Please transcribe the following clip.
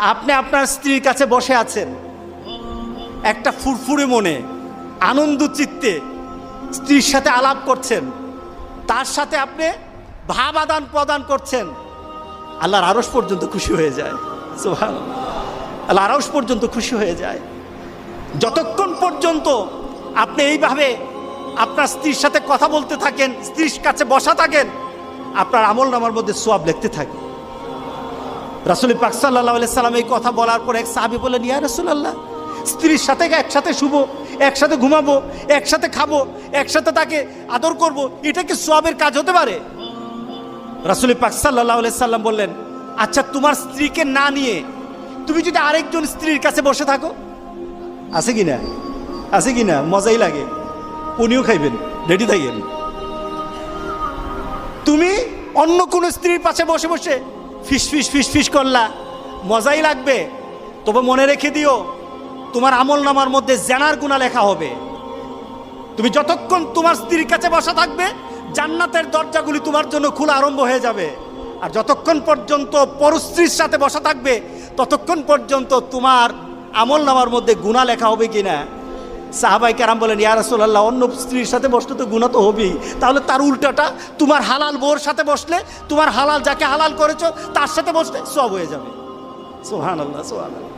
আপনি আপনার স্ত্রীর কাছে বসে আছেন, একটা ফুরফুরে মনে, আনন্দ চিত্তে স্ত্রীর সাথে আলাপ করছেন, তার সাথে আপনি ভাব আদান প্রদান করছেন, আল্লাহর আরশ পর্যন্ত খুশি হয়ে যায়। সুবহানাল্লাহ, আল্লাহর আরশ পর্যন্ত খুশি হয়ে যায়। যতক্ষণ পর্যন্ত আপনি এইভাবে আপনার স্ত্রীর সাথে কথা বলতে থাকেন, স্ত্রীর কাছে বসা থাকেন, আপনার আমলনামার মধ্যে সওয়াব লিখতে থাকে। রাসূল পাক সাল্লাল্লাহু আলাইহি সাল্লাম এই কথা বলার পর এক সাহাবী বললেন, ইয়া রাসূলুল্লাহ, স্ত্রীর সাথে একসাথে শুবো, একসাথে ঘুমাবো, একসাথে খাবো, একসাথে তাকে আদর করব, এটা কি সওয়াবের কাজ হতে পারে? রাসূল পাক সাল্লাল্লাহু আলাইহি সাল্লাম বললেন, আচ্ছা তোমার স্ত্রীকে না নিয়ে তুমি যদি আরেকজন স্ত্রীর কাছে বসে থাকো, আছে কি না? আছে কি না? মজাই লাগে, উনিও খাইবেন, রেডি থাকেন। তুমি অন্য কোন স্ত্রীর পাশে বসে বসে ফিস ফিস ফিস ফিস করলা, মজাই লাগবে, তবে মনে রেখে দিও তোমার আমলনামার মধ্যে জিনার গুনাহ লেখা হবে। তুমি যতক্ষণ তোমার স্ত্রীর কাছে বসা থাকবে, জান্নাতের দরজাগুলি তোমার জন্য খোলা আরম্ভ হয়ে যাবে। আর যতক্ষণ পর্যন্ত পরস্ত্রীর সাথে বসা থাকবে, ততক্ষণ পর্যন্ত তোমার আমলনামার মধ্যে গুনাহ লেখা হবে কিনা। সাহাবায়ে কেরাম বলেন, ইয়া রাসূলুল্লাহ, অন্য স্ত্রীর সাথে বসলে তো গুনাহ তো হবেই, তাহলে তার উল্টাটা তোমার হালাল বউর সাথে বসলে, তোমার হালাল যাকে হালাল করেছো তার সাথে বসলে সওয়াব হয়ে যাবে। সুবহানাল্লাহ, সুবহানাল্লাহ।